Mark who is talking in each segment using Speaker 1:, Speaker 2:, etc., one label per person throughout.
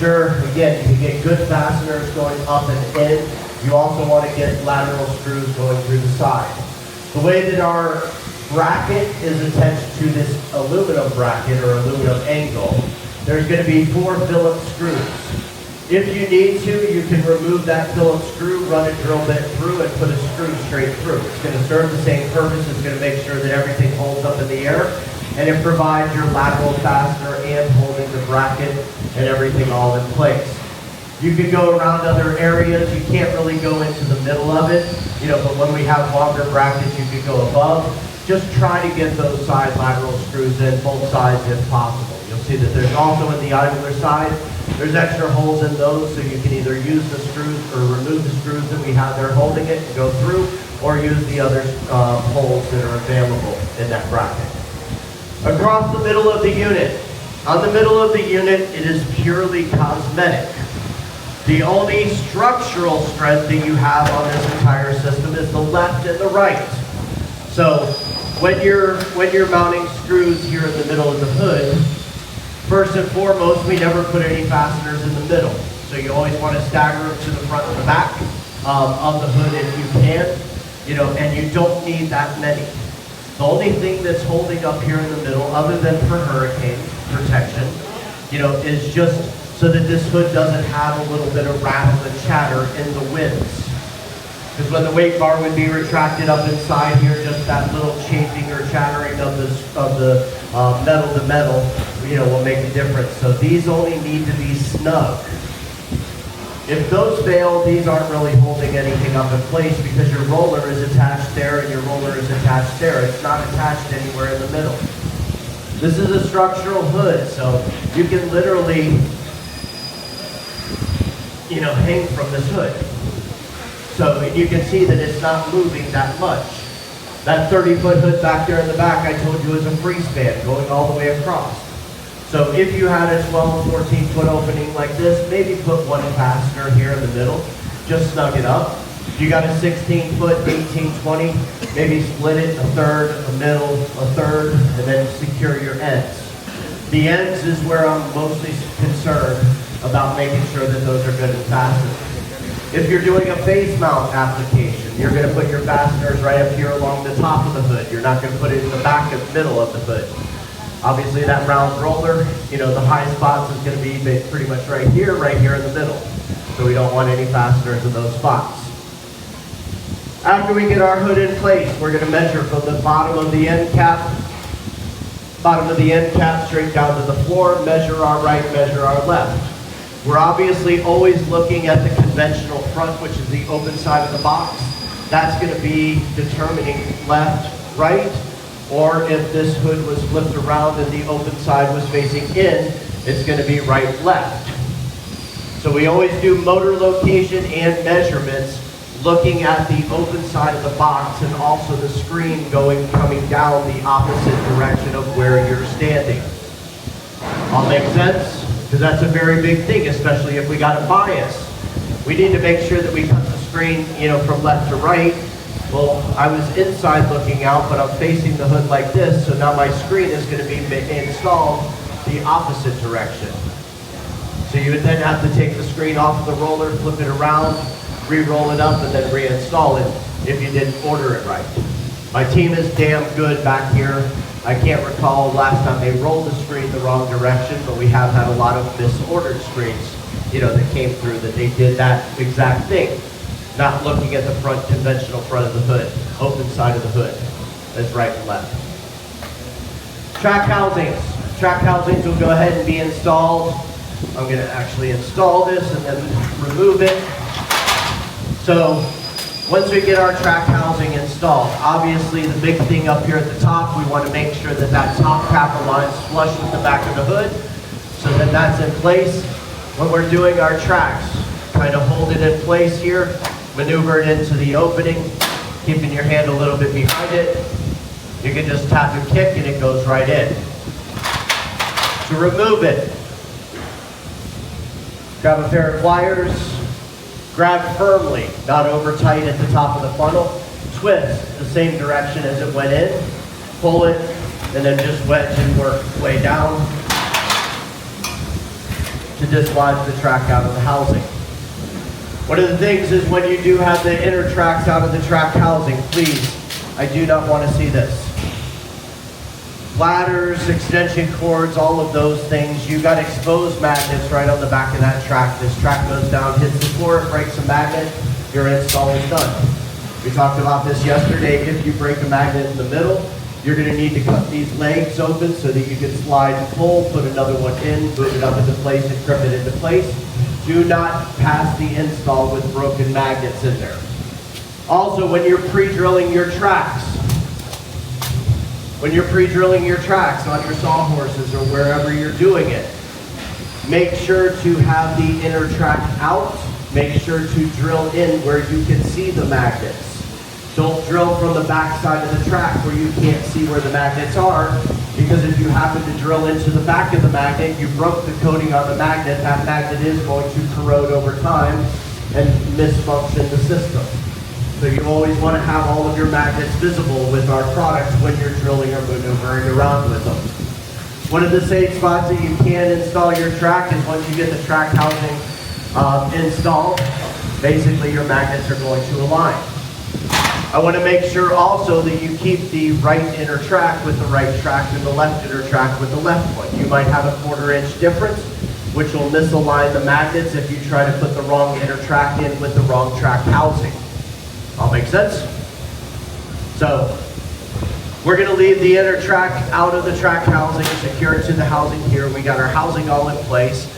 Speaker 1: Again, you can get good fasteners going up and in. You also want to get lateral screws going through the side. The way that our bracket is attached to this aluminum bracket or aluminum angle, there's going to be 4 Phillips screws. If you need to, you can remove that Phillips screw, run a drill bit through, and put a screw straight through. It's going to serve the same purpose. It's going to make sure that everything holds up in the air, and it provides your lateral fastener and holding the bracket and everything all in place. You can go around other areas. You can't really go into the middle of it, but when we have longer brackets, you can go above. Just try to get those side lateral screws in, both sides if possible. You'll see that there's also in the idler side, there's extra holes in those, so you can either use the screws or remove the screws that we have there holding it and go through, or use the other holes that are available in that bracket. Across the middle of the unit. On the middle of the unit, it is purely cosmetic. The only structural strength that you have on this entire system is the left and the right. So when you're mounting screws here in the middle of the hood, first and foremost, we never put any fasteners in the middle. So you always want to stagger them to the front and the back of the hood if you can, and you don't need that many. The only thing that's holding up here in the middle, other than for hurricane protection, is just so that this hood doesn't have a little bit of rattle and chatter in the winds. Because when the weight bar would be retracted up inside here, just that little chafing or chattering of the metal to metal, will make a difference. So these only need to be snug. If those fail, these aren't really holding anything up in place because your roller is attached there and your roller is attached there. It's not attached anywhere in the middle. This is a structural hood, so you can literally, hang from this hood. So you can see that it's not moving that much. That 30-foot hood back there in the back, I told you, is a free span going all the way across. So if you had a 12, 14-foot opening like this, maybe put one fastener here in the middle, just snug it up. If you got a 16-foot, 18, 20, maybe split it a third, a middle, a third, and then secure your ends. The ends is where I'm mostly concerned about making sure that those are good and fastened. If you're doing a face mount application, you're going to put your fasteners right up here along the top of the hood. You're not going to put it in the back and middle of the hood. Obviously that round roller, the high spots is going to be pretty much right here in the middle. So we don't want any fasteners in those spots. After we get our hood in place, we're going to measure from the bottom of the end cap straight down to the floor, measure our right, measure our left. We're obviously always looking at the conventional front, which is the open side of the box. That's going to be determining left, right, or if this hood was flipped around and the open side was facing in, it's going to be right, left. So we always do motor location and measurements looking at the open side of the box and also the screen coming down the opposite direction of where you're standing. All make sense? Because that's a very big thing, especially if we got a bias. We need to make sure that we cut the screen, from left to right. Well, I was inside looking out, but I'm facing the hood like this, so now my screen is going to be installed the opposite direction. So you would then have to take the screen off of the roller, flip it around, re-roll it up, and then reinstall it if you didn't order it right. My team is damn good back here. I can't recall last time they rolled the screen the wrong direction, but we have had a lot of misordered screens, that came through that they did that exact thing. Not looking at the front, conventional front of the hood, open side of the hood. That's right and left. Track housings. Track housings will go ahead and be installed. I'm going to actually install this and then remove it. So once we get our track housing installed, obviously the big thing up here at the top, we want to make sure that that top cap aligns flush with the back of the hood. So then that's in place. When we're doing our tracks, kind of hold it in place here, maneuver it into the opening, keeping your hand a little bit behind it. You can just tap and kick and it goes right in. To remove it, grab a pair of pliers, grab firmly, not over tight at the top of the funnel, twist the same direction as it went in, pull it, and then just wedge and work way down. to dislodge the track out of the housing. One of the things is when you do have the inner tracks out of the track housing, please, I do not want to see this. Ladders, extension cords, all of those things, you got exposed magnets right on the back of that track. This track goes down, hits the floor, breaks a magnet, your install is done. We talked about this yesterday. If you break a magnet in the middle, you're going to need to cut these legs open so that you can slide and pull, put another one in, move it up into place, and grip it into place. Do not pass the install with broken magnets in there. Also, when you're pre-drilling your tracks, on your sawhorses or wherever you're doing it, make sure to have the inner track out. Make sure to drill in where you can see the magnets. Don't drill from the back side of the track where you can't see where the magnets are, because if you happen to drill into the back of the magnet, you broke the coating on the magnet. That magnet is going to corrode over time and misfunction the system. So you always want to have all of your magnets visible with our products when you're drilling or maneuvering around with them. One of the safe spots that you can install your track is once you get the track housing installed, basically your magnets are going to align. I want to make sure also that you keep the right inner track with the right track and the left inner track with the left one. You might have a 1/4 inch difference, which will misalign the magnets if you try to put the wrong inner track in with the wrong track housing. All make sense? So, we're going to leave the inner track out of the track housing, secure it to the housing here. We got our housing all in place.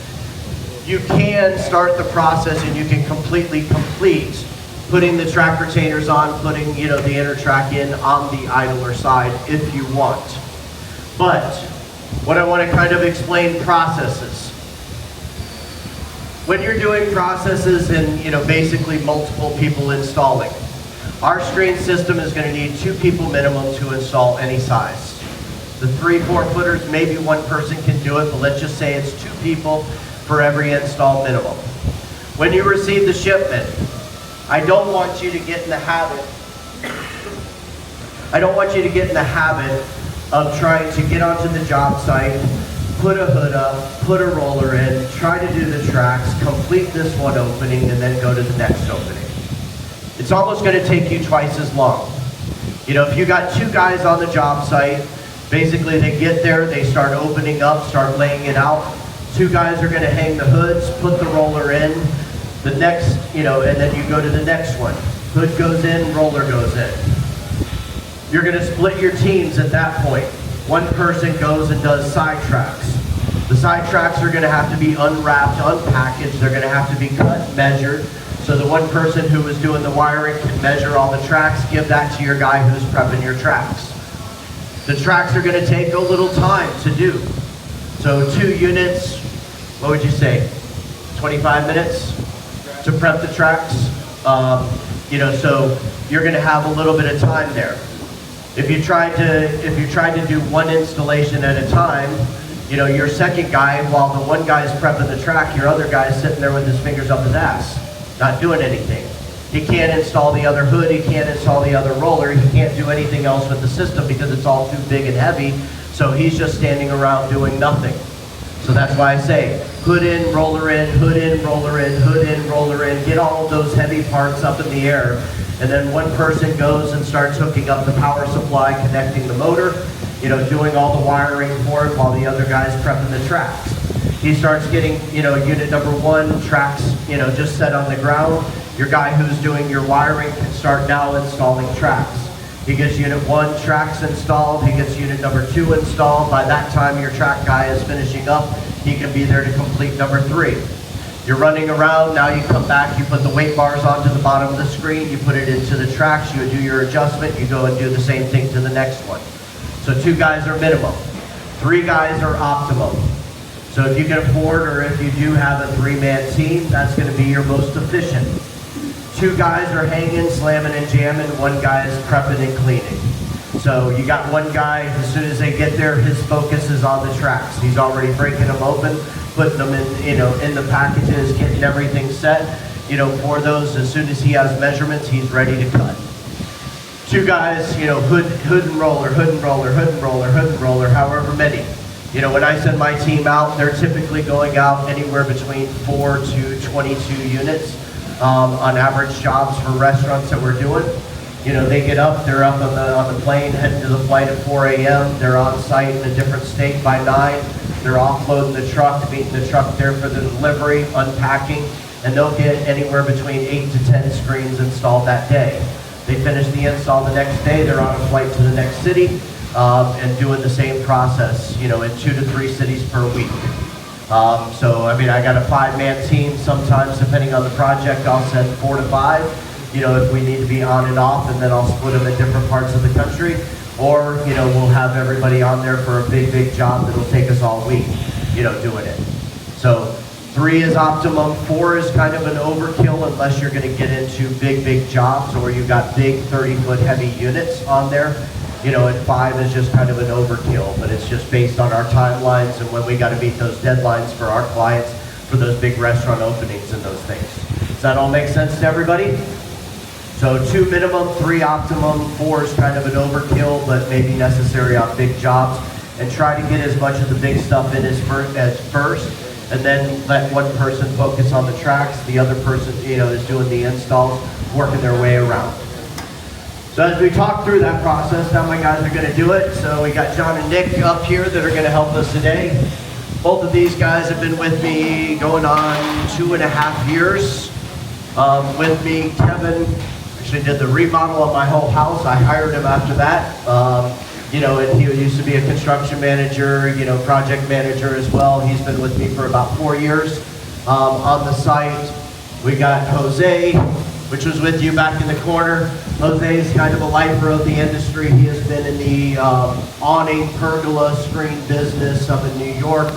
Speaker 1: You can start the process and you can completely complete putting the track retainers on, putting the inner track in on the idler side if you want. But what I want to kind of explain processes. When you're doing processes and basically multiple people installing, our screen system is going to need 2 people minimum to install any size. The 3-4 footers, maybe one person can do it, but let's just say it's 2 people for every install minimum. When you receive the shipment, I don't want you to get in the habit of trying to get onto the job site, put a hood up, put a roller in, try to do the tracks, complete this one opening, and then go to the next opening. It's almost going to take you twice as long. If you got 2 guys on the job site, basically they get there, they start opening up, start laying it out. 2 guys are going to hang the hoods, put the roller in, the next, and then you go to the next one. Hood goes in, roller goes in. You're going to split your teams at that point. One person goes and does side tracks. The side tracks are going to have to be unwrapped, unpackaged. They're going to have to be cut, measured. So the one person who is doing the wiring can measure all the tracks, give that to your guy who's prepping your tracks. The tracks are going to take a little time to do. So 2 units, what would you say, 25 minutes to prep the tracks? So you're going to have a little bit of time there. If you tried to do 1 installation at a time, your second guy, while the one guy's prepping the track, your other guy's sitting there with his fingers up his ass, not doing anything. He can't install the other hood, he can't install the other roller, he can't do anything else with the system because it's all too big and heavy, so he's just standing around doing nothing. So that's why I say, hood in, roller in, hood in, roller in, hood in, roller in, get all of those heavy parts up in the air, and then one person goes and starts hooking up the power supply, connecting the motor, doing all the wiring for it while the other guy's prepping the tracks. He starts getting, unit number 1, tracks, just set on the ground. Your guy who's doing your wiring can start now installing tracks. He gets unit 1 tracks installed, he gets unit number 2 installed. By that time your track guy is finishing up, he can be there to complete number 3. You're running around, now you come back, you put the weight bars onto the bottom of the screen, you put it into the tracks, you do your adjustment, you go and do the same thing to the next one. So 2 guys are minimum, 3 guys are optimum. So if you can afford, or if you do have a 3-man team, that's going to be your most efficient. 2 guys are hanging, slamming and jamming, 1 guy is prepping and cleaning. So you got 1 guy, as soon as they get there, his focus is on the tracks. He's already breaking them open, putting them in the packages, getting everything set, for those. As soon as he has measurements, he's ready to cut. 2 guys, hood and roller, hood and roller, hood and roller, hood and roller, however many. You know, when I send my team out, they're typically going out anywhere between 4 to 22 units on average jobs for restaurants that we're doing. You know, they get up, they're up on the plane, heading to the flight at 4 a.m. They're on site in a different state by 9. They're offloading the truck, meeting the truck there for the delivery, unpacking, and they'll get anywhere between 8 to 10 screens installed that day. They finish the install the next day, they're on a flight to the next city and doing the same process, you know, in 2 to 3 cities per week. So, I mean, I got a 5-man team. Sometimes, depending on the project, I'll send 4 to 5, you know, if we need to be on and off, and then I'll split them in different parts of the country. Or, you know, we'll have everybody on there for a big job that'll take us all week, you know, doing it. So 3 is optimum, 4 is kind of an overkill unless you're gonna get into big jobs or you've got big 30-foot heavy units on there. You know, and 5 is just kind of an overkill, but it's just based on our timelines and when we gotta meet those deadlines for our clients for those big restaurant openings and those things. Does that all make sense to everybody? So 2 minimum, 3 optimum, 4 is kind of an overkill, but maybe necessary on big jobs. And try to get as much of the big stuff in as first, and then let one person focus on the tracks, the other person, you know, is doing the installs, working their way around. So as we talk through that process, now my guys are gonna do it. So we got John and Nick up here that are gonna help us today. Both of these guys have been with me going on 2.5 years. With me, Kevin actually did the remodel of my whole house. I hired him after that. You know, and he used to be a construction manager, you know, project manager as well. He's been with me for about 4 years on the site. We got Jose, which was with you back in the corner. Jose is kind of a lifer of the industry. He has been in the awning pergola screen business up in New York.